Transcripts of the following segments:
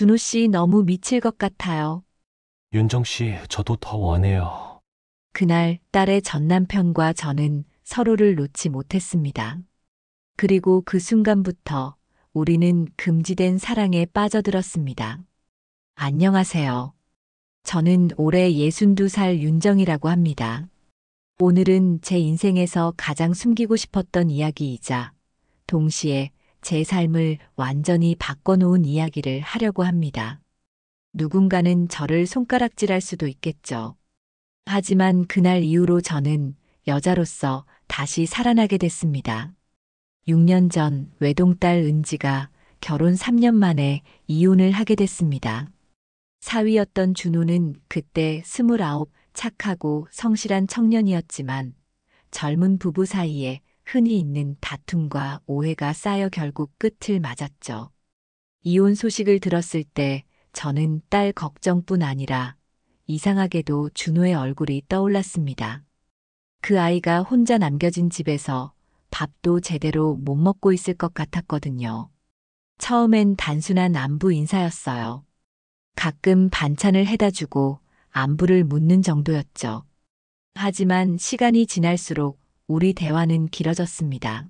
준호 씨 너무 미칠 것 같아요. 윤정 씨, 저도 더 원해요. 그날 딸의 전 남편과 저는 서로를 놓지 못했습니다. 그리고 그 순간부터 우리는 금지된 사랑에 빠져들었습니다. 안녕하세요. 저는 올해 62살 윤정이라고 합니다. 오늘은 제 인생에서 가장 숨기고 싶었던 이야기이자 동시에 제 삶을 완전히 바꿔놓은 이야기를 하려고 합니다. 누군가는 저를 손가락질할 수도 있겠죠. 하지만 그날 이후로 저는 여자로서 다시 살아나게 됐습니다. 6년 전 외동딸 은지가 결혼 3년 만에 이혼을 하게 됐습니다. 사위였던 준호는 그때 29, 착하고 성실한 청년이었지만 젊은 부부 사이에 흔히 있는 다툼과 오해가 쌓여 결국 끝을 맞았죠. 이혼 소식을 들었을 때 저는 딸 걱정뿐 아니라 이상하게도 준호의 얼굴이 떠올랐습니다. 그 아이가 혼자 남겨진 집에서 밥도 제대로 못 먹고 있을 것 같았거든요. 처음엔 단순한 안부 인사였어요. 가끔 반찬을 해다 주고 안부를 묻는 정도였죠. 하지만 시간이 지날수록 우리 대화는 길어졌습니다.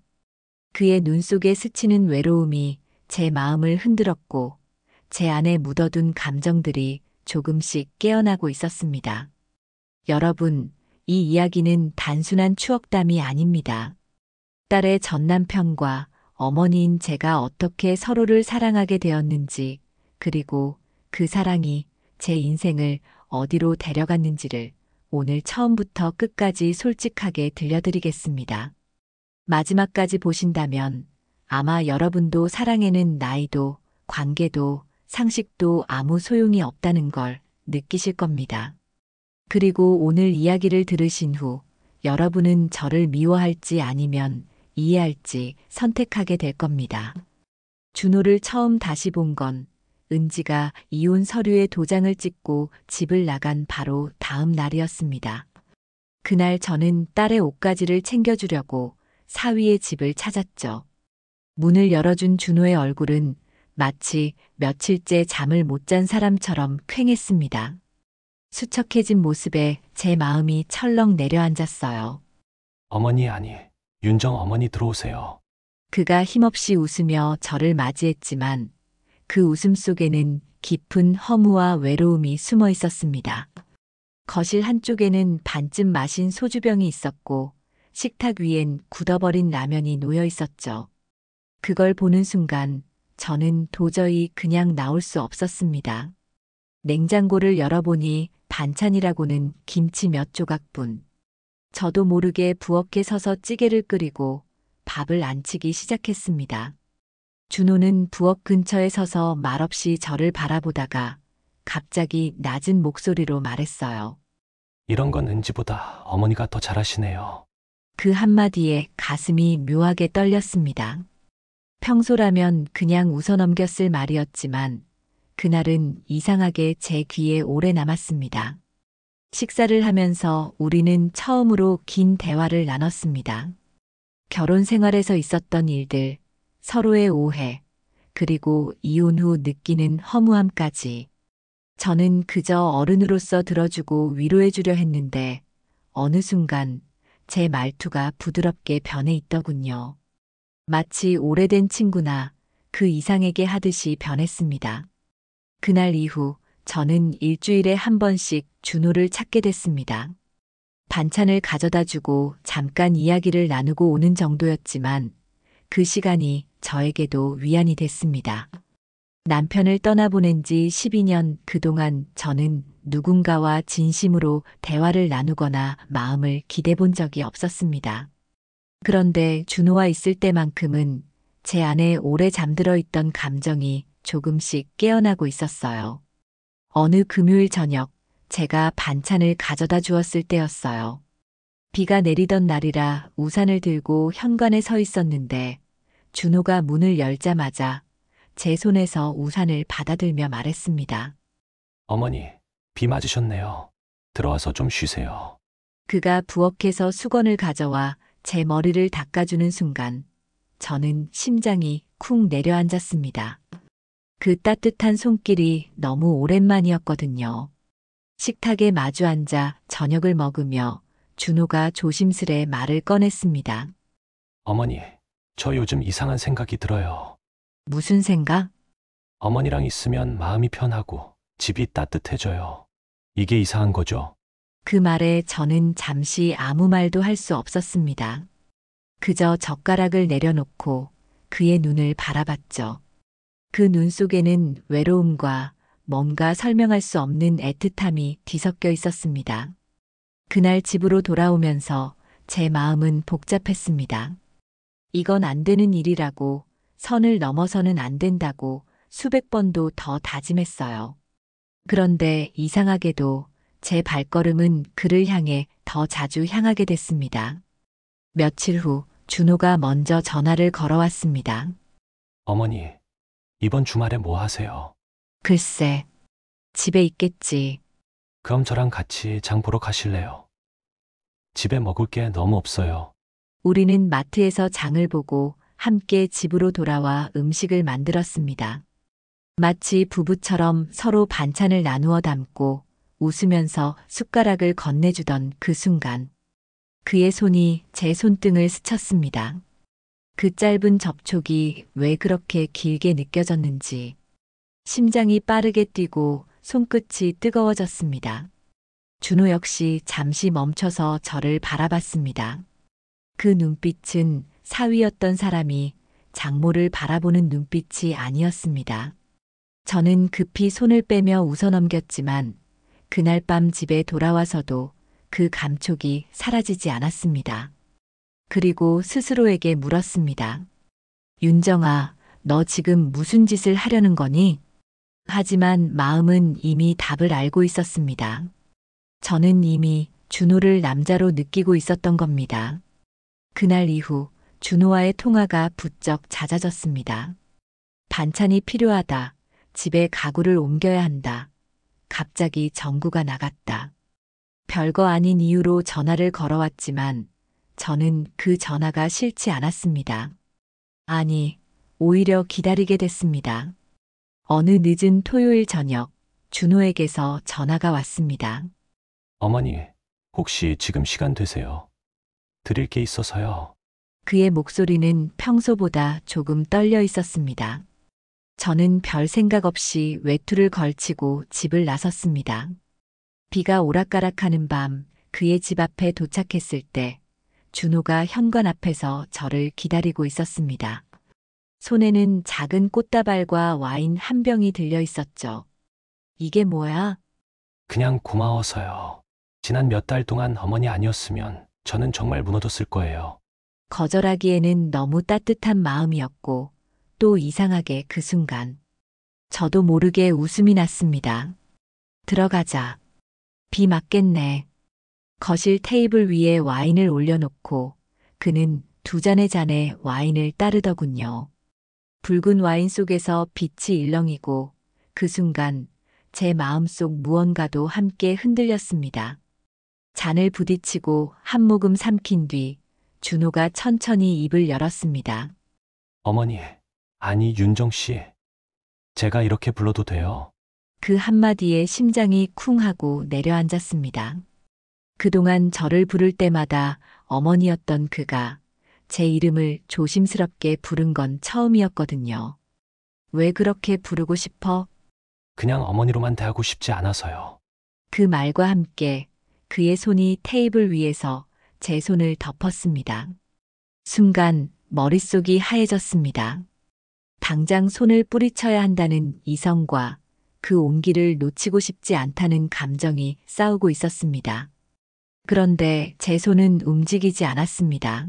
그의 눈 속에 스치는 외로움이 제 마음을 흔들었고 제 안에 묻어둔 감정들이 조금씩 깨어나고 있었습니다. 여러분, 이 이야기는 단순한 추억담이 아닙니다. 딸의 전 남편과 어머니인 제가 어떻게 서로를 사랑하게 되었는지, 그리고 그 사랑이 제 인생을 어디로 데려갔는지를 오늘 처음부터 끝까지 솔직하게 들려드리겠습니다. 마지막까지 보신다면 아마 여러분도 사랑에는 나이도, 관계도, 상식도 아무 소용이 없다는 걸 느끼실 겁니다. 그리고 오늘 이야기를 들으신 후 여러분은 저를 미워할지 아니면 이해할지 선택하게 될 겁니다. 준호를 처음 다시 본 건 은지가 이혼 서류에 도장을 찍고 집을 나간 바로 다음 날이었습니다. 그날 저는 딸의 옷가지를 챙겨주려고 사위의 집을 찾았죠. 문을 열어준 준호의 얼굴은 마치 며칠째 잠을 못 잔 사람처럼 퀭했습니다. 수척해진 모습에 제 마음이 철렁 내려앉았어요. 어머니 아니, 윤정 어머니 들어오세요. 그가 힘없이 웃으며 저를 맞이했지만 그 웃음 속에는 깊은 허무와 외로움이 숨어 있었습니다. 거실 한쪽에는 반쯤 마신 소주병이 있었고 식탁 위엔 굳어버린 라면이 놓여 있었죠. 그걸 보는 순간 저는 도저히 그냥 나올 수 없었습니다. 냉장고를 열어보니 반찬이라고는 김치 몇 조각뿐. 저도 모르게 부엌에 서서 찌개를 끓이고 밥을 안치기 시작했습니다. 준호는 부엌 근처에 서서 말없이 저를 바라보다가 갑자기 낮은 목소리로 말했어요. 이런 건 은지보다 어머니가 더 잘하시네요. 그 한마디에 가슴이 묘하게 떨렸습니다. 평소라면 그냥 웃어넘겼을 말이었지만 그날은 이상하게 제 귀에 오래 남았습니다. 식사를 하면서 우리는 처음으로 긴 대화를 나눴습니다. 결혼 생활에서 있었던 일들, 서로의 오해, 그리고 이혼 후 느끼는 허무함까지. 저는 그저 어른으로서 들어주고 위로해주려 했는데 어느 순간 제 말투가 부드럽게 변해 있더군요. 마치 오래된 친구나 그 이상에게 하듯이 변했습니다. 그날 이후 저는 일주일에 한 번씩 준호를 찾게 됐습니다. 반찬을 가져다 주고 잠깐 이야기를 나누고 오는 정도였지만 그 시간이 저에게도 위안이 됐습니다. 남편을 떠나보낸 지 12년 그동안 저는 누군가와 진심으로 대화를 나누거나 마음을 기대본 적이 없었습니다. 그런데 준호와 있을 때만큼은 제 안에 오래 잠들어 있던 감정이 조금씩 깨어나고 있었어요. 어느 금요일 저녁 제가 반찬을 가져다 주었을 때였어요. 비가 내리던 날이라 우산을 들고 현관에 서 있었는데 준호가 문을 열자마자 제 손에서 우산을 받아들며 말했습니다. 어머니, 비 맞으셨네요. 들어와서 좀 쉬세요. 그가 부엌에서 수건을 가져와 제 머리를 닦아주는 순간 저는 심장이 쿵 내려앉았습니다. 그 따뜻한 손길이 너무 오랜만이었거든요. 식탁에 마주 앉아 저녁을 먹으며 준호가 조심스레 말을 꺼냈습니다. 어머니, 저 요즘 이상한 생각이 들어요. 무슨 생각? 어머니랑 있으면 마음이 편하고 집이 따뜻해져요. 이게 이상한 거죠? 그 말에 저는 잠시 아무 말도 할 수 없었습니다. 그저 젓가락을 내려놓고 그의 눈을 바라봤죠. 그 눈 속에는 외로움과 뭔가 설명할 수 없는 애틋함이 뒤섞여 있었습니다. 그날 집으로 돌아오면서 제 마음은 복잡했습니다. 이건 안 되는 일이라고, 선을 넘어서는 안 된다고 수백 번도 더 다짐했어요. 그런데 이상하게도 제 발걸음은 그를 향해 더 자주 향하게 됐습니다. 며칠 후 준호가 먼저 전화를 걸어왔습니다. 어머니, 이번 주말에 뭐 하세요? 글쎄, 집에 있겠지. 그럼 저랑 같이 장 보러 가실래요? 집에 먹을 게 너무 없어요. 우리는 마트에서 장을 보고 함께 집으로 돌아와 음식을 만들었습니다. 마치 부부처럼 서로 반찬을 나누어 담고 웃으면서 숟가락을 건네주던 그 순간, 그의 손이 제 손등을 스쳤습니다. 그 짧은 접촉이 왜 그렇게 길게 느껴졌는지, 심장이 빠르게 뛰고 손끝이 뜨거워졌습니다. 준호 역시 잠시 멈춰서 저를 바라봤습니다. 그 눈빛은 사위였던 사람이 장모를 바라보는 눈빛이 아니었습니다. 저는 급히 손을 빼며 웃어넘겼지만 그날 밤 집에 돌아와서도 그 감촉이 사라지지 않았습니다. 그리고 스스로에게 물었습니다. 윤정아, 너 지금 무슨 짓을 하려는 거니? 하지만 마음은 이미 답을 알고 있었습니다. 저는 이미 준호를 남자로 느끼고 있었던 겁니다. 그날 이후 준호와의 통화가 부쩍 잦아졌습니다. 반찬이 필요하다. 집에 가구를 옮겨야 한다. 갑자기 전구가 나갔다. 별거 아닌 이유로 전화를 걸어왔지만 저는 그 전화가 싫지 않았습니다. 아니, 오히려 기다리게 됐습니다. 어느 늦은 토요일 저녁, 준호에게서 전화가 왔습니다. 어머니, 혹시 지금 시간 되세요? 드릴 게 있어서요. 그의 목소리는 평소보다 조금 떨려 있었습니다. 저는 별 생각 없이 외투를 걸치고 집을 나섰습니다. 비가 오락가락하는 밤 그의 집 앞에 도착했을 때 준호가 현관 앞에서 저를 기다리고 있었습니다. 손에는 작은 꽃다발과 와인 한 병이 들려 있었죠. 이게 뭐야? 그냥 고마워서요. 지난 몇 달 동안 어머니 아니었으면 저는 정말 무너졌을 거예요. 거절하기에는 너무 따뜻한 마음이었고 또 이상하게 그 순간 저도 모르게 웃음이 났습니다. 들어가자. 비 맞겠네. 거실 테이블 위에 와인을 올려놓고 그는 두 잔의 잔에 와인을 따르더군요. 붉은 와인 속에서 빛이 일렁이고 그 순간 제 마음속 무언가도 함께 흔들렸습니다. 잔을 부딪히고 한 모금 삼킨 뒤 준호가 천천히 입을 열었습니다. 어머니, 아니 윤정 씨. 제가 이렇게 불러도 돼요? 그 한마디에 심장이 쿵 하고 내려앉았습니다. 그동안 저를 부를 때마다 어머니였던 그가 제 이름을 조심스럽게 부른 건 처음이었거든요. 왜 그렇게 부르고 싶어? 그냥 어머니로만 대하고 싶지 않아서요. 그 말과 함께 그의 손이 테이블 위에서 제 손을 덮었습니다. 순간 머릿속이 하얘졌습니다. 당장 손을 뿌리쳐야 한다는 이성과 그 온기를 놓치고 싶지 않다는 감정이 싸우고 있었습니다. 그런데 제 손은 움직이지 않았습니다.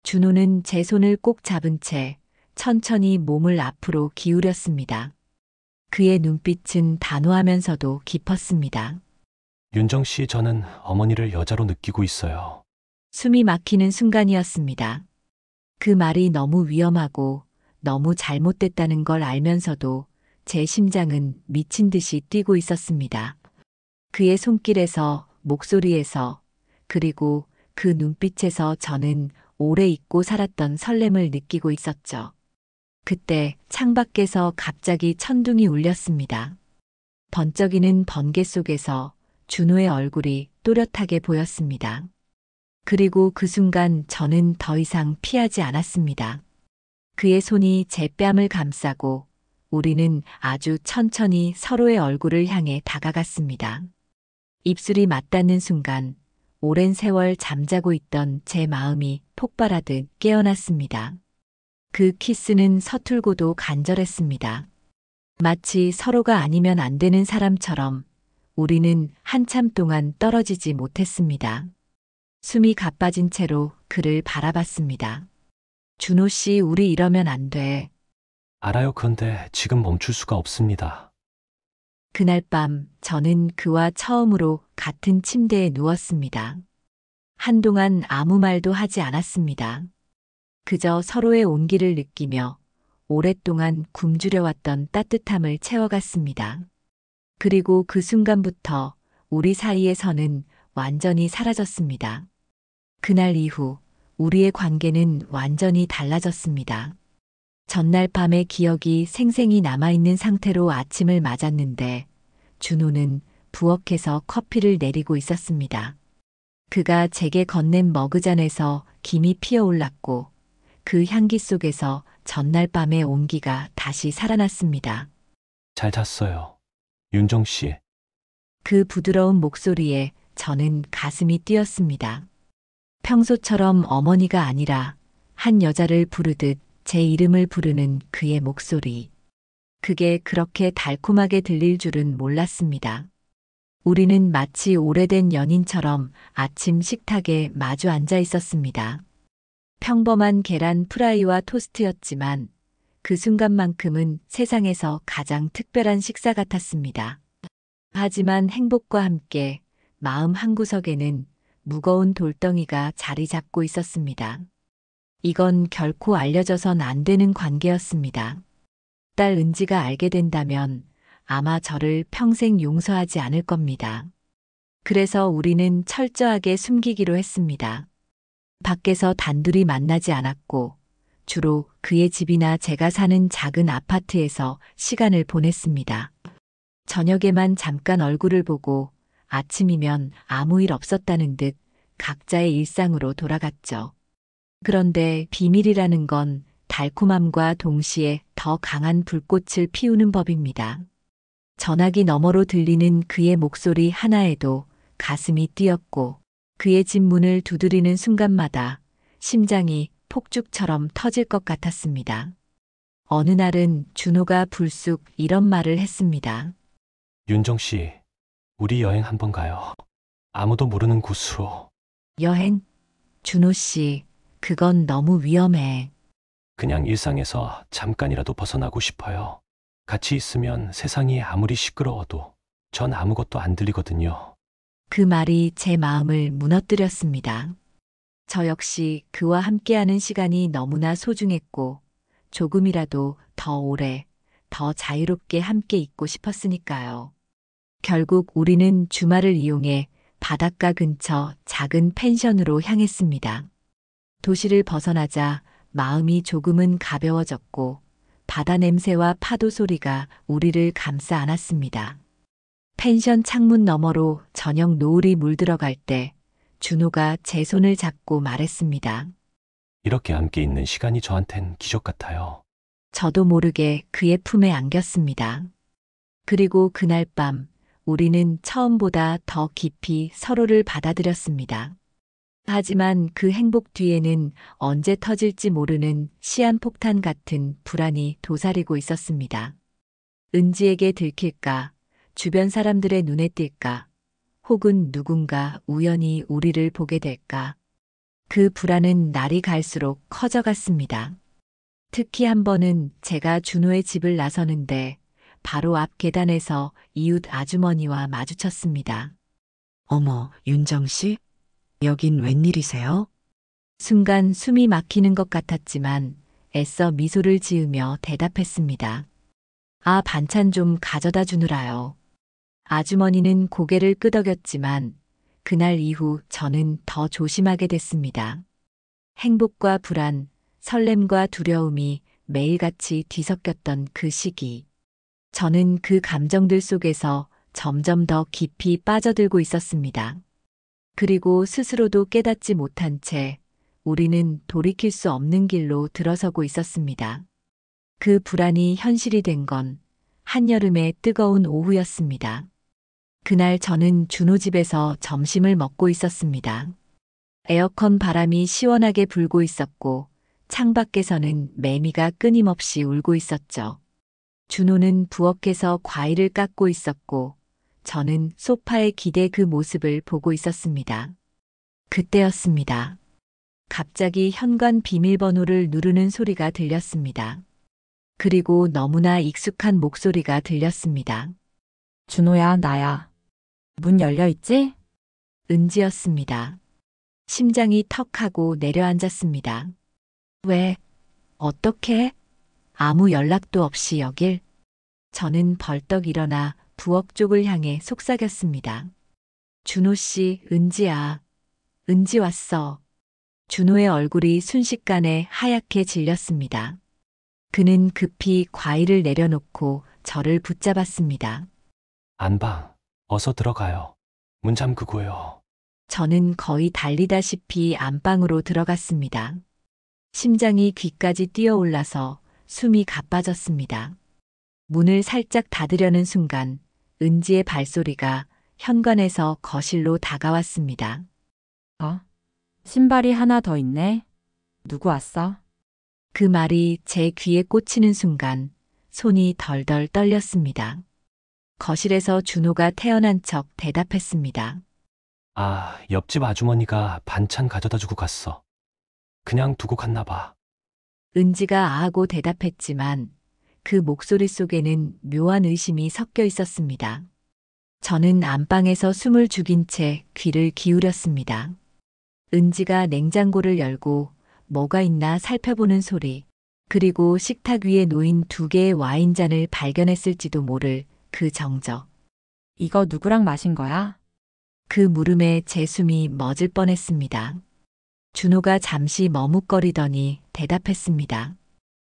준호는 제 손을 꼭 잡은 채 천천히 몸을 앞으로 기울였습니다. 그의 눈빛은 단호하면서도 깊었습니다. 윤정 씨, 저는 어머니를 여자로 느끼고 있어요. 숨이 막히는 순간이었습니다. 그 말이 너무 위험하고 너무 잘못됐다는 걸 알면서도 제 심장은 미친 듯이 뛰고 있었습니다. 그의 손길에서, 목소리에서, 그리고 그 눈빛에서 저는 오래 잊고 살았던 설렘을 느끼고 있었죠. 그때 창밖에서 갑자기 천둥이 울렸습니다. 번쩍이는 번개 속에서 준호의 얼굴이 또렷하게 보였습니다. 그리고 그 순간 저는 더 이상 피하지 않았습니다. 그의 손이 제 뺨을 감싸고 우리는 아주 천천히 서로의 얼굴을 향해 다가갔습니다. 입술이 맞닿는 순간 오랜 세월 잠자고 있던 제 마음이 폭발하듯 깨어났습니다. 그 키스는 서툴고도 간절했습니다. 마치 서로가 아니면 안 되는 사람처럼 우리는 한참 동안 떨어지지 못했습니다. 숨이 가빠진 채로 그를 바라봤습니다. 준호 씨, 우리 이러면 안 돼. 알아요. 그런데 지금 멈출 수가 없습니다. 그날 밤 저는 그와 처음으로 같은 침대에 누웠습니다. 한동안 아무 말도 하지 않았습니다. 그저 서로의 온기를 느끼며 오랫동안 굶주려왔던 따뜻함을 채워갔습니다. 그리고 그 순간부터 우리 사이에서는 완전히 사라졌습니다. 그날 이후 우리의 관계는 완전히 달라졌습니다. 전날 밤의 기억이 생생히 남아있는 상태로 아침을 맞았는데 준호는 부엌에서 커피를 내리고 있었습니다. 그가 제게 건넨 머그잔에서 김이 피어올랐고 그 향기 속에서 전날 밤의 온기가 다시 살아났습니다. 잘 잤어요. 윤정 씨. 그 부드러운 목소리에 저는 가슴이 뛰었습니다. 평소처럼 어머니가 아니라 한 여자를 부르듯 제 이름을 부르는 그의 목소리. 그게 그렇게 달콤하게 들릴 줄은 몰랐습니다. 우리는 마치 오래된 연인처럼 아침 식탁에 마주 앉아 있었습니다. 평범한 계란 프라이와 토스트였지만 그 순간만큼은 세상에서 가장 특별한 식사 같았습니다. 하지만 행복과 함께 마음 한구석에는 무거운 돌덩이가 자리 잡고 있었습니다. 이건 결코 알려져선 안 되는 관계였습니다. 딸 은지가 알게 된다면 아마 저를 평생 용서하지 않을 겁니다. 그래서 우리는 철저하게 숨기기로 했습니다. 밖에서 단둘이 만나지 않았고 주로 그의 집이나 제가 사는 작은 아파트에서 시간을 보냈습니다. 저녁에만 잠깐 얼굴을 보고 아침이면 아무 일 없었다는 듯 각자의 일상으로 돌아갔죠. 그런데 비밀이라는 건 달콤함과 동시에 더 강한 불꽃을 피우는 법입니다. 전화기 너머로 들리는 그의 목소리 하나에도 가슴이 뛰었고 그의 집 문을 두드리는 순간마다 심장이 폭죽처럼 터질 것 같았습니다. 어느 날은 준호가 불쑥 이런 말을 했습니다. 윤정 씨, 우리 여행 한번 가요. 아무도 모르는 곳으로. 여행? 준호 씨, 그건 너무 위험해. 그냥 일상에서 잠깐이라도 벗어나고 싶어요. 같이 있으면 세상이 아무리 시끄러워도 전 아무것도 안 들리거든요. 그 말이 제 마음을 무너뜨렸습니다. 저 역시 그와 함께하는 시간이 너무나 소중했고 조금이라도 더 오래, 더 자유롭게 함께 있고 싶었으니까요. 결국 우리는 주말을 이용해 바닷가 근처 작은 펜션으로 향했습니다. 도시를 벗어나자 마음이 조금은 가벼워졌고 바다 냄새와 파도 소리가 우리를 감싸 안았습니다. 펜션 창문 너머로 저녁 노을이 물들어갈 때 준호가 제 손을 잡고 말했습니다. 이렇게 함께 있는 시간이 저한텐 기적 같아요. 저도 모르게 그의 품에 안겼습니다. 그리고 그날 밤 우리는 처음보다 더 깊이 서로를 받아들였습니다. 하지만 그 행복 뒤에는 언제 터질지 모르는 시한폭탄 같은 불안이 도사리고 있었습니다. 은지에게 들킬까, 주변 사람들의 눈에 띌까, 혹은 누군가 우연히 우리를 보게 될까. 그 불안은 날이 갈수록 커져갔습니다. 특히 한 번은 제가 준호의 집을 나서는데 바로 앞 계단에서 이웃 아주머니와 마주쳤습니다. 어머, 윤정 씨? 여긴 웬일이세요? 순간 숨이 막히는 것 같았지만 애써 미소를 지으며 대답했습니다. 아, 반찬 좀 가져다 주느라요. 아주머니는 고개를 끄덕였지만 그날 이후 저는 더 조심하게 됐습니다. 행복과 불안, 설렘과 두려움이 매일같이 뒤섞였던 그 시기. 저는 그 감정들 속에서 점점 더 깊이 빠져들고 있었습니다. 그리고 스스로도 깨닫지 못한 채 우리는 돌이킬 수 없는 길로 들어서고 있었습니다. 그 불안이 현실이 된 건 한여름의 뜨거운 오후였습니다. 그날 저는 준호 집에서 점심을 먹고 있었습니다. 에어컨 바람이 시원하게 불고 있었고 창밖에서는 매미가 끊임없이 울고 있었죠. 준호는 부엌에서 과일을 깎고 있었고 저는 소파에 기대 그 모습을 보고 있었습니다. 그때였습니다. 갑자기 현관 비밀번호를 누르는 소리가 들렸습니다. 그리고 너무나 익숙한 목소리가 들렸습니다. 준호야, 나야. 문 열려 있지? 은지였습니다. 심장이 턱하고 내려앉았습니다. 왜? 어떻게? 아무 연락도 없이 여길? 저는 벌떡 일어나 부엌 쪽을 향해 속삭였습니다. 준호 씨, 은지야. 은지 왔어. 준호의 얼굴이 순식간에 하얗게 질렸습니다. 그는 급히 과일을 내려놓고 저를 붙잡았습니다. 안방, 어서 들어가요. 문 잠그고요. 저는 거의 달리다시피 안방으로 들어갔습니다. 심장이 귀까지 뛰어올라서 숨이 가빠졌습니다. 문을 살짝 닫으려는 순간 은지의 발소리가 현관에서 거실로 다가왔습니다. 신발이 하나 더 있네. 누구 왔어? 그 말이 제 귀에 꽂히는 순간 손이 덜덜 떨렸습니다. 거실에서 준호가 태어난 척 대답했습니다. 아, 옆집 아주머니가 반찬 가져다 주고 갔어. 그냥 두고 갔나 봐. 은지가 아하고 대답했지만 그 목소리 속에는 묘한 의심이 섞여 있었습니다. 저는 안방에서 숨을 죽인 채 귀를 기울였습니다. 은지가 냉장고를 열고 뭐가 있나 살펴보는 소리, 그리고 식탁 위에 놓인 2개의 와인잔을 발견했을지도 모를 그 정적. 이거 누구랑 마신 거야? 그 물음에 제 숨이 멎을 뻔했습니다. 준호가 잠시 머뭇거리더니 대답했습니다.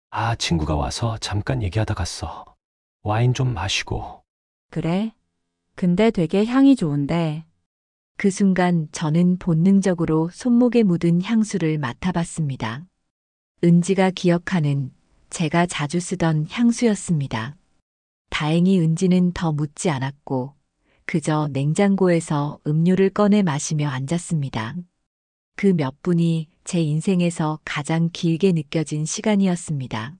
아, 친구가 와서 잠깐 얘기하다 갔어. 와인 좀 마시고. 그래? 근데 되게 향이 좋은데. 그 순간 저는 본능적으로 손목에 묻은 향수를 맡아봤습니다. 은지가 기억하는 제가 자주 쓰던 향수였습니다. 다행히 은지는 더 묻지 않았고 그저 냉장고에서 음료를 꺼내 마시며 앉았습니다. 그 몇 분이 제 인생에서 가장 길게 느껴진 시간이었습니다.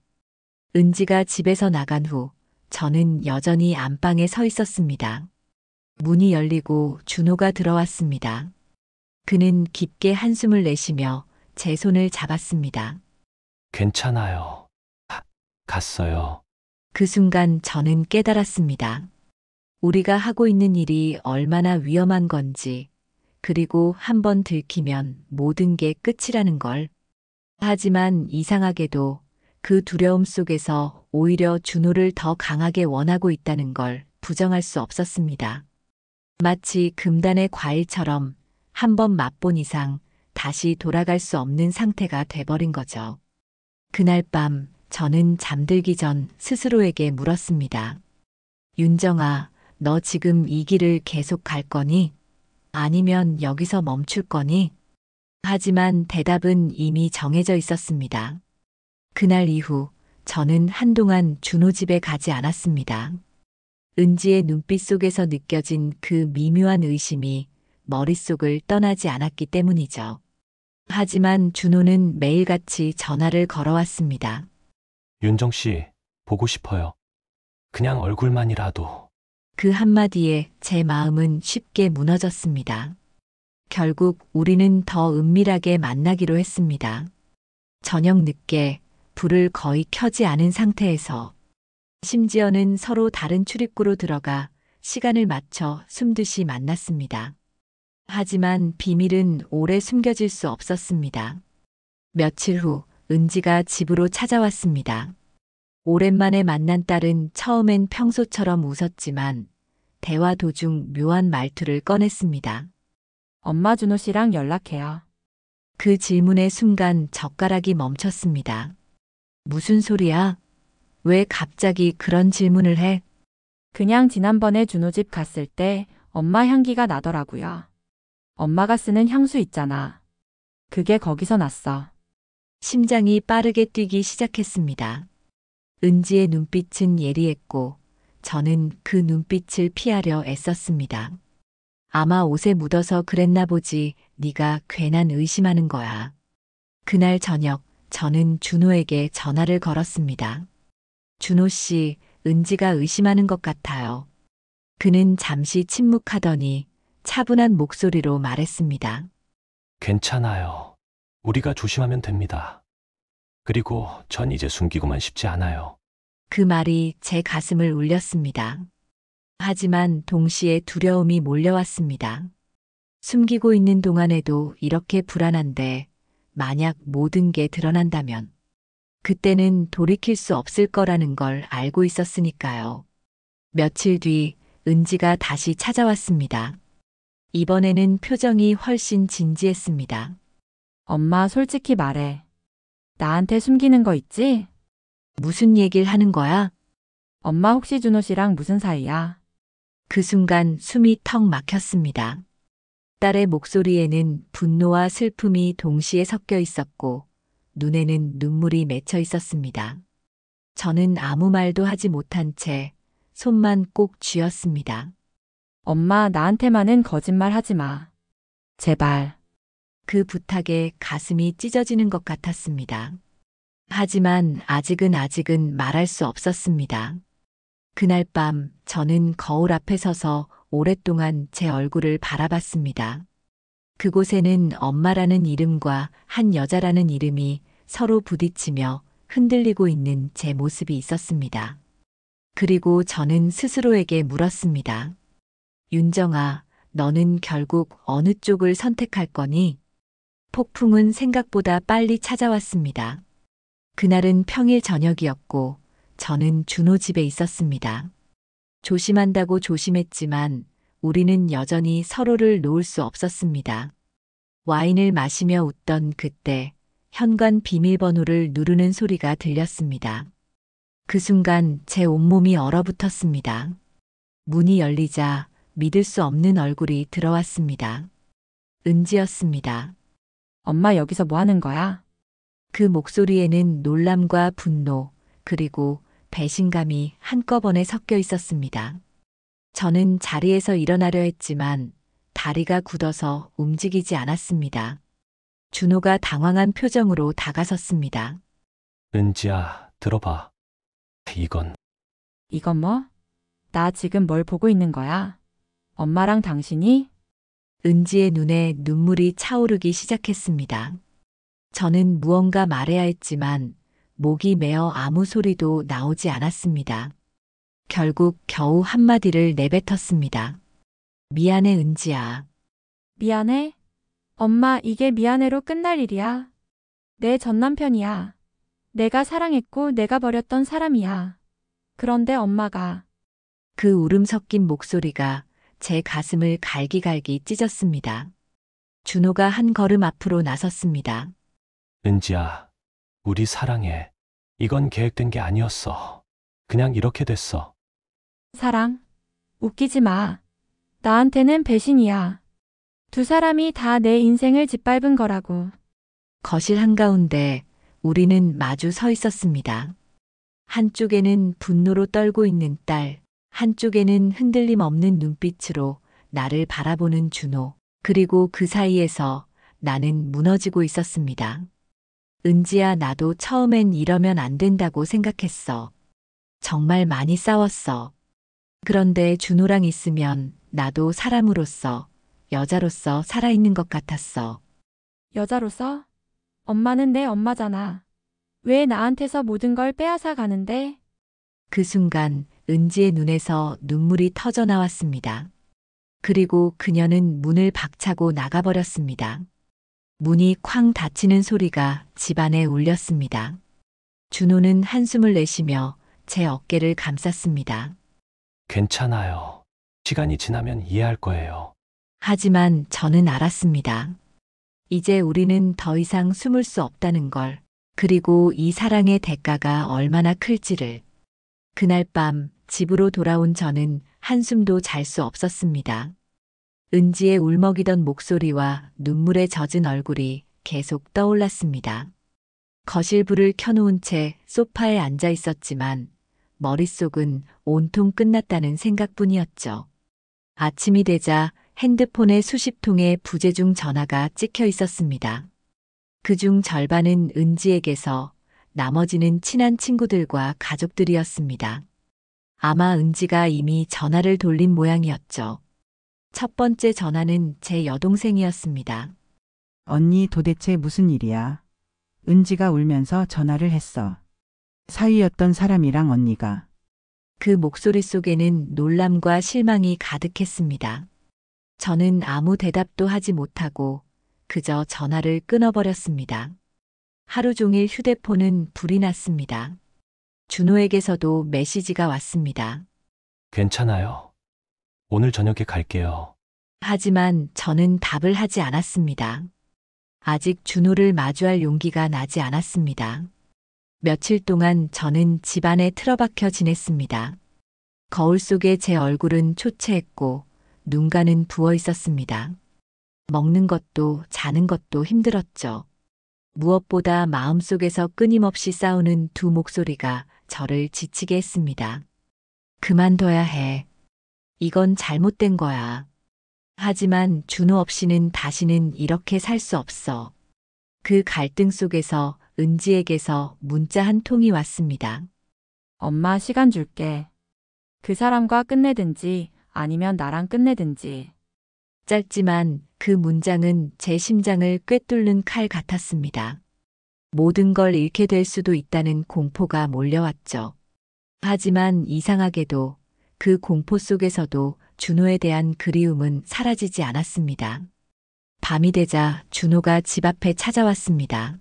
은지가 집에서 나간 후 저는 여전히 안방에 서 있었습니다. 문이 열리고 준호가 들어왔습니다. 그는 깊게 한숨을 내쉬며 제 손을 잡았습니다. 괜찮아요. 갔어요. 그 순간 저는 깨달았습니다. 우리가 하고 있는 일이 얼마나 위험한 건지, 그리고 한번 들키면 모든 게 끝이라는 걸. 하지만 이상하게도 그 두려움 속에서 오히려 준호를 더 강하게 원하고 있다는 걸 부정할 수 없었습니다. 마치 금단의 과일처럼 한번 맛본 이상 다시 돌아갈 수 없는 상태가 돼버린 거죠. 그날 밤 저는 잠들기 전 스스로에게 물었습니다. 윤정아, 너 지금 이 길을 계속 갈 거니? 아니면 여기서 멈출 거니? 하지만 대답은 이미 정해져 있었습니다. 그날 이후 저는 한동안 준호 집에 가지 않았습니다. 은지의 눈빛 속에서 느껴진 그 미묘한 의심이 머릿속을 떠나지 않았기 때문이죠. 하지만 준호는 매일같이 전화를 걸어왔습니다. 윤정 씨, 보고 싶어요. 그냥 얼굴만이라도. 그 한마디에 제 마음은 쉽게 무너졌습니다. 결국 우리는 더 은밀하게 만나기로 했습니다. 저녁 늦게 불을 거의 켜지 않은 상태에서 심지어는 서로 다른 출입구로 들어가 시간을 맞춰 숨듯이 만났습니다. 하지만 비밀은 오래 숨겨질 수 없었습니다. 며칠 후 은지가 집으로 찾아왔습니다. 오랜만에 만난 딸은 처음엔 평소처럼 웃었지만 대화 도중 묘한 말투를 꺼냈습니다. 엄마 준호 씨랑 연락해요. 그 질문의 순간 젓가락이 멈췄습니다. 무슨 소리야? 왜 갑자기 그런 질문을 해? 그냥 지난번에 준호 집 갔을 때 엄마 향기가 나더라고요. 엄마가 쓰는 향수 있잖아. 그게 거기서 났어. 심장이 빠르게 뛰기 시작했습니다. 은지의 눈빛은 예리했고 저는 그 눈빛을 피하려 애썼습니다. 아마 옷에 묻어서 그랬나 보지. 네가 괜한 의심하는 거야. 그날 저녁 저는 준호에게 전화를 걸었습니다. 준호 씨, 은지가 의심하는 것 같아요. 그는 잠시 침묵하더니 차분한 목소리로 말했습니다. 괜찮아요. 우리가 조심하면 됩니다. 그리고 전 이제 숨기고만 싶지 않아요. 그 말이 제 가슴을 울렸습니다. 하지만 동시에 두려움이 몰려왔습니다. 숨기고 있는 동안에도 이렇게 불안한데 만약 모든 게 드러난다면 그때는 돌이킬 수 없을 거라는 걸 알고 있었으니까요. 며칠 뒤 은지가 다시 찾아왔습니다. 이번에는 표정이 훨씬 진지했습니다. 엄마 솔직히 말해. 나한테 숨기는 거 있지? 무슨 얘기를 하는 거야? 엄마 혹시 준호 씨랑 무슨 사이야? 그 순간 숨이 턱 막혔습니다. 딸의 목소리에는 분노와 슬픔이 동시에 섞여 있었고 눈에는 눈물이 맺혀 있었습니다. 저는 아무 말도 하지 못한 채 손만 꼭 쥐었습니다. 엄마 나한테만은 거짓말 하지 마. 제발. 그 부탁에 가슴이 찢어지는 것 같았습니다. 하지만 아직은 말할 수 없었습니다. 그날 밤 저는 거울 앞에 서서 오랫동안 제 얼굴을 바라봤습니다. 그곳에는 엄마라는 이름과 한 여자라는 이름이 서로 부딪히며 흔들리고 있는 제 모습이 있었습니다. 그리고 저는 스스로에게 물었습니다. 윤정아, 너는 결국 어느 쪽을 선택할 거니? 폭풍은 생각보다 빨리 찾아왔습니다. 그날은 평일 저녁이었고 저는 준호 집에 있었습니다. 조심한다고 조심했지만 우리는 여전히 서로를 놓을 수 없었습니다. 와인을 마시며 웃던 그때 현관 비밀번호를 누르는 소리가 들렸습니다. 그 순간 제 온몸이 얼어붙었습니다. 문이 열리자 믿을 수 없는 얼굴이 들어왔습니다. 은지였습니다. 엄마 여기서 뭐 하는 거야? 그 목소리에는 놀람과 분노, 그리고 배신감이 한꺼번에 섞여 있었습니다. 저는 자리에서 일어나려 했지만 다리가 굳어서 움직이지 않았습니다. 준호가 당황한 표정으로 다가섰습니다. 은지야, 들어봐. 이건 이건 뭐? 나 지금 뭘 보고 있는 거야? 엄마랑 당신이? 은지의 눈에 눈물이 차오르기 시작했습니다. 저는 무언가 말해야 했지만 목이 메어 아무 소리도 나오지 않았습니다. 결국 겨우 한마디를 내뱉었습니다. 미안해, 은지야. 미안해? 엄마 이게 미안해로 끝날 일이야. 내 전남편이야. 내가 사랑했고 내가 버렸던 사람이야. 그런데 엄마가 그 울음 섞인 목소리가 제 가슴을 갈기갈기 찢었습니다. 준호가 한 걸음 앞으로 나섰습니다. 은지야, 우리 사랑해. 이건 계획된 게 아니었어. 그냥 이렇게 됐어. 사랑? 웃기지 마. 나한테는 배신이야. 두 사람이 다 내 인생을 짓밟은 거라고. 거실 한가운데 우리는 마주 서 있었습니다. 한쪽에는 분노로 떨고 있는 딸, 한쪽에는 흔들림 없는 눈빛으로 나를 바라보는 준호, 그리고 그 사이에서 나는 무너지고 있었습니다. 은지야, 나도 처음엔 이러면 안 된다고 생각했어. 정말 많이 싸웠어. 그런데 준호랑 있으면 나도 사람으로서, 여자로서 살아있는 것 같았어. 여자로서? 엄마는 내 엄마잖아. 왜 나한테서 모든 걸 빼앗아 가는데? 그 순간 은지의 눈에서 눈물이 터져 나왔습니다. 그리고 그녀는 문을 박차고 나가버렸습니다. 문이 쾅 닫히는 소리가 집안에 울렸습니다. 준호는 한숨을 내쉬며 제 어깨를 감쌌습니다. 괜찮아요. 시간이 지나면 이해할 거예요. 하지만 저는 알았습니다. 이제 우리는 더 이상 숨을 수 없다는 걸. 그리고 이 사랑의 대가가 얼마나 클지를. 그날 밤 집으로 돌아온 저는 한숨도 잘 수 없었습니다. 은지의 울먹이던 목소리와 눈물에 젖은 얼굴이 계속 떠올랐습니다. 거실 불을 켜놓은 채 소파에 앉아 있었지만 머릿속은 온통 끝났다는 생각뿐이었죠. 아침이 되자 핸드폰에 수십 통의 부재중 전화가 찍혀 있었습니다. 그중 절반은 은지에게서 나머지는 친한 친구들과 가족들이었습니다. 아마 은지가 이미 전화를 돌린 모양이었죠. 첫 번째 전화는 제 여동생이었습니다. 언니 도대체 무슨 일이야? 은지가 울면서 전화를 했어. 사위였던 사람이랑 언니가. 그 목소리 속에는 놀람과 실망이 가득했습니다. 저는 아무 대답도 하지 못하고 그저 전화를 끊어버렸습니다. 하루 종일 휴대폰은 불이 났습니다. 준호에게서도 메시지가 왔습니다. 괜찮아요. 오늘 저녁에 갈게요. 하지만 저는 답을 하지 않았습니다. 아직 준호를 마주할 용기가 나지 않았습니다. 며칠 동안 저는 집안에 틀어박혀 지냈습니다. 거울 속에 제 얼굴은 초췌했고 눈가는 부어 있었습니다. 먹는 것도 자는 것도 힘들었죠. 무엇보다 마음속에서 끊임없이 싸우는 두 목소리가 저를 지치게 했습니다. 그만둬야 해. 이건 잘못된 거야. 하지만 준호 없이는 다시는 이렇게 살 수 없어. 그 갈등 속에서 은지에게서 문자 한 통이 왔습니다. 엄마 시간 줄게. 그 사람과 끝내든지 아니면 나랑 끝내든지. 짧지만 그 문장은 제 심장을 꿰뚫는 칼 같았습니다. 모든 걸 잃게 될 수도 있다는 공포가 몰려왔죠. 하지만 이상하게도 그 공포 속에서도 준호에 대한 그리움은 사라지지 않았습니다. 밤이 되자 준호가 집 앞에 찾아왔습니다.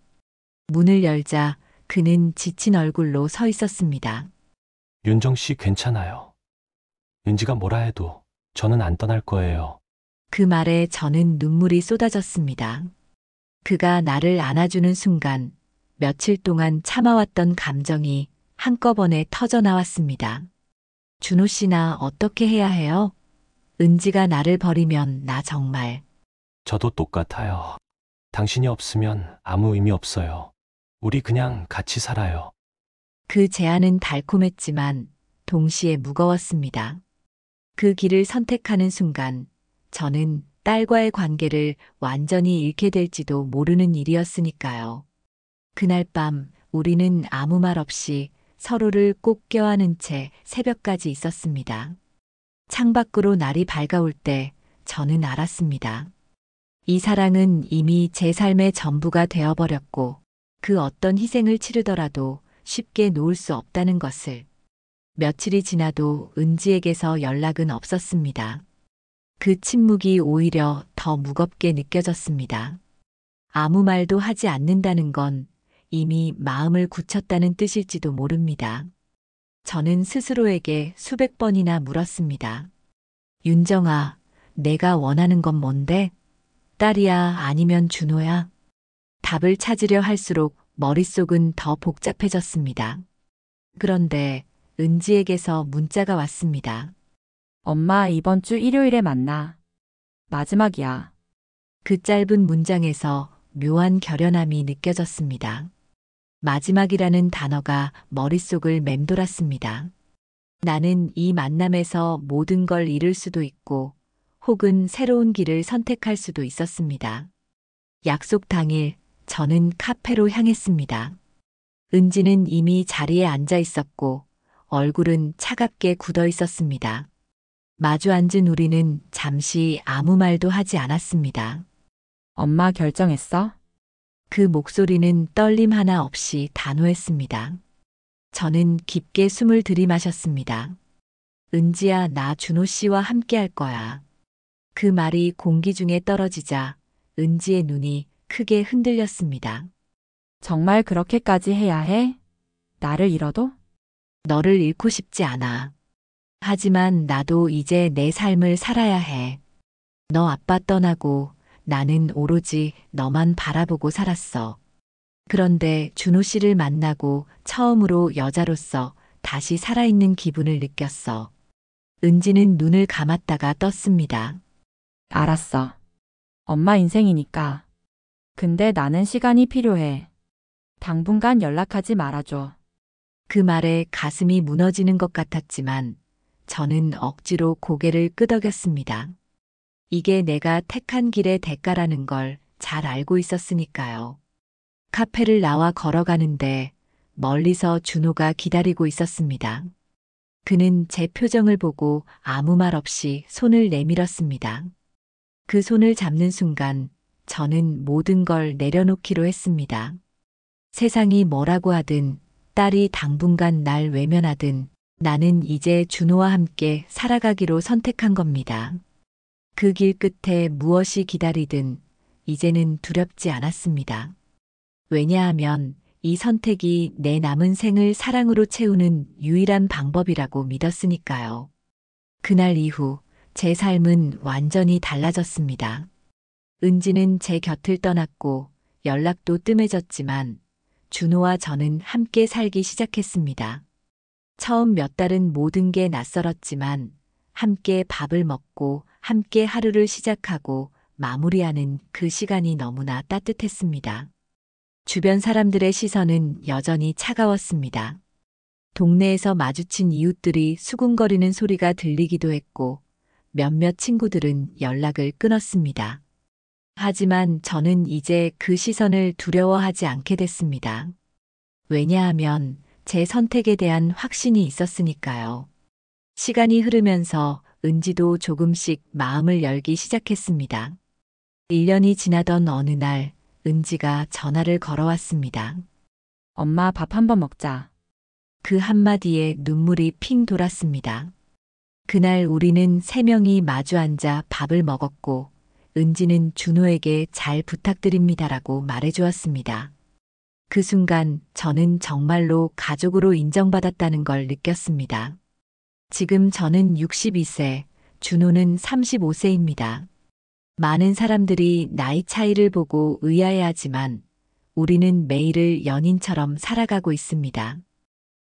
문을 열자 그는 지친 얼굴로 서 있었습니다. 윤정 씨 괜찮아요. 은지가 뭐라 해도 저는 안 떠날 거예요. 그 말에 저는 눈물이 쏟아졌습니다. 그가 나를 안아주는 순간 며칠 동안 참아왔던 감정이 한꺼번에 터져 나왔습니다. 준호 씨나 어떻게 해야 해요? 은지가 나를 버리면 나 정말. 저도 똑같아요. 당신이 없으면 아무 의미 없어요. 우리 그냥 같이 살아요. 그 제안은 달콤했지만 동시에 무거웠습니다. 그 길을 선택하는 순간 저는 딸과의 관계를 완전히 잃게 될지도 모르는 일이었으니까요. 그날 밤 우리는 아무 말 없이 서로를 꼭 껴안은 채 새벽까지 있었습니다. 창밖으로 날이 밝아올 때 저는 알았습니다. 이 사랑은 이미 제 삶의 전부가 되어버렸고 그 어떤 희생을 치르더라도 쉽게 놓을 수 없다는 것을. 며칠이 지나도 은지에게서 연락은 없었습니다. 그 침묵이 오히려 더 무겁게 느껴졌습니다. 아무 말도 하지 않는다는 건 이미 마음을 굳혔다는 뜻일지도 모릅니다. 저는 스스로에게 수백 번이나 물었습니다. 윤정아, 내가 원하는 건 뭔데? 딸이야 아니면 준호야? 답을 찾으려 할수록 머릿속은 더 복잡해졌습니다. 그런데 은지에게서 문자가 왔습니다. 엄마 이번 주 일요일에 만나. 마지막이야. 그 짧은 문장에서 묘한 결연함이 느껴졌습니다. 마지막이라는 단어가 머릿속을 맴돌았습니다. 나는 이 만남에서 모든 걸 잃을 수도 있고 혹은 새로운 길을 선택할 수도 있었습니다. 약속 당일 저는 카페로 향했습니다. 은지는 이미 자리에 앉아 있었고 얼굴은 차갑게 굳어 있었습니다. 마주 앉은 우리는 잠시 아무 말도 하지 않았습니다. 엄마 결정했어? 그 목소리는 떨림 하나 없이 단호했습니다. 저는 깊게 숨을 들이마셨습니다. 은지야, 나 준호 씨와 함께 할 거야. 그 말이 공기 중에 떨어지자 은지의 눈이 크게 흔들렸습니다. 정말 그렇게까지 해야 해? 나를 잃어도? 너를 잃고 싶지 않아. 하지만 나도 이제 내 삶을 살아야 해. 너 아빠 떠나고 나는 오로지 너만 바라보고 살았어. 그런데 준호 씨를 만나고 처음으로 여자로서 다시 살아있는 기분을 느꼈어. 은지는 눈을 감았다가 떴습니다. 알았어. 엄마 인생이니까. 근데 나는 시간이 필요해. 당분간 연락하지 말아줘. 그 말에 가슴이 무너지는 것 같았지만 저는 억지로 고개를 끄덕였습니다. 이게 내가 택한 길의 대가라는 걸 잘 알고 있었으니까요. 카페를 나와 걸어가는데 멀리서 준호가 기다리고 있었습니다. 그는 제 표정을 보고 아무 말 없이 손을 내밀었습니다. 그 손을 잡는 순간 저는 모든 걸 내려놓기로 했습니다. 세상이 뭐라고 하든 딸이 당분간 날 외면하든 나는 이제 준호와 함께 살아가기로 선택한 겁니다. 그 길 끝에 무엇이 기다리든 이제는 두렵지 않았습니다. 왜냐하면 이 선택이 내 남은 생을 사랑으로 채우는 유일한 방법이라고 믿었으니까요. 그날 이후 제 삶은 완전히 달라졌습니다. 은지는 제 곁을 떠났고 연락도 뜸해졌지만 준호와 저는 함께 살기 시작했습니다. 처음 몇 달은 모든 게 낯설었지만 함께 밥을 먹고 함께 하루를 시작하고 마무리하는 그 시간이 너무나 따뜻했습니다. 주변 사람들의 시선은 여전히 차가웠습니다. 동네에서 마주친 이웃들이 수군거리는 소리가 들리기도 했고 몇몇 친구들은 연락을 끊었습니다. 하지만 저는 이제 그 시선을 두려워하지 않게 됐습니다. 왜냐하면 제 선택에 대한 확신이 있었으니까요. 시간이 흐르면서 은지도 조금씩 마음을 열기 시작했습니다. 1년이 지나던 어느 날 은지가 전화를 걸어왔습니다. 엄마 밥 한번 먹자. 그 한마디에 눈물이 핑 돌았습니다. 그날 우리는 3명이 마주 앉아 밥을 먹었고 은지는 준호에게 잘 부탁드립니다라고 말해주었습니다. 그 순간 저는 정말로 가족으로 인정받았다는 걸 느꼈습니다. 지금 저는 62세, 준호는 35세입니다. 많은 사람들이 나이 차이를 보고 의아해하지만 우리는 매일을 연인처럼 살아가고 있습니다.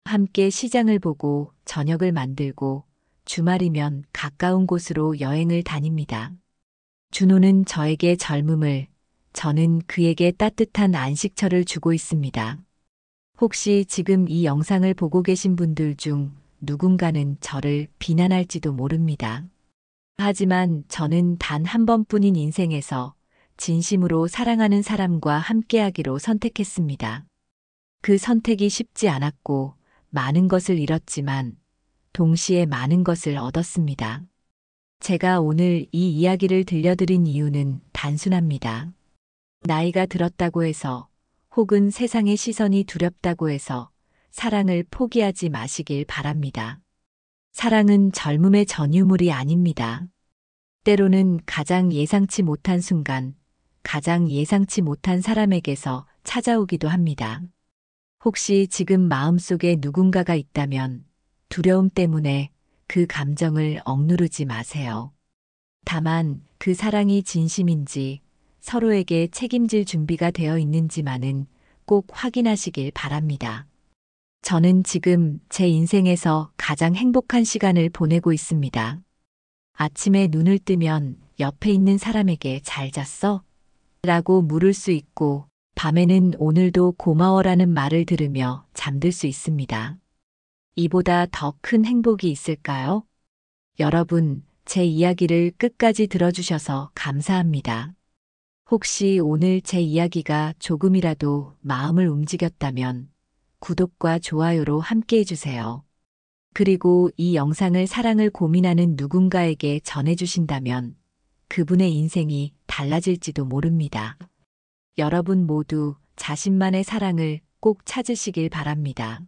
함께 시장을 보고 저녁을 만들고 주말이면 가까운 곳으로 여행을 다닙니다. 준호는 저에게 젊음을, 저는 그에게 따뜻한 안식처를 주고 있습니다. 혹시 지금 이 영상을 보고 계신 분들 중 누군가는 저를 비난할지도 모릅니다. 하지만 저는 단 한 번뿐인 인생에서 진심으로 사랑하는 사람과 함께하기로 선택했습니다. 그 선택이 쉽지 않았고 많은 것을 잃었지만 동시에 많은 것을 얻었습니다. 제가 오늘 이 이야기를 들려드린 이유는 단순합니다. 나이가 들었다고 해서 혹은 세상의 시선이 두렵다고 해서 사랑을 포기하지 마시길 바랍니다. 사랑은 젊음의 전유물이 아닙니다. 때로는 가장 예상치 못한 순간, 가장 예상치 못한 사람에게서 찾아오기도 합니다. 혹시 지금 마음속에 누군가가 있다면 두려움 때문에 그 감정을 억누르지 마세요. 다만 그 사랑이 진심인지 서로에게 책임질 준비가 되어 있는지만은 꼭 확인하시길 바랍니다. 저는 지금 제 인생에서 가장 행복한 시간을 보내고 있습니다. 아침에 눈을 뜨면 옆에 있는 사람에게 잘 잤어? 라고 물을 수 있고 밤에는 오늘도 고마워라는 말을 들으며 잠들 수 있습니다. 이보다 더 큰 행복이 있을까요? 여러분, 제 이야기를 끝까지 들어주셔서 감사합니다. 혹시 오늘 제 이야기가 조금이라도 마음을 움직였다면 구독과 좋아요로 함께 해주세요. 그리고 이 영상을 사랑을 고민하는 누군가에게 전해주신다면 그분의 인생이 달라질지도 모릅니다. 여러분 모두 자신만의 사랑을 꼭 찾으시길 바랍니다.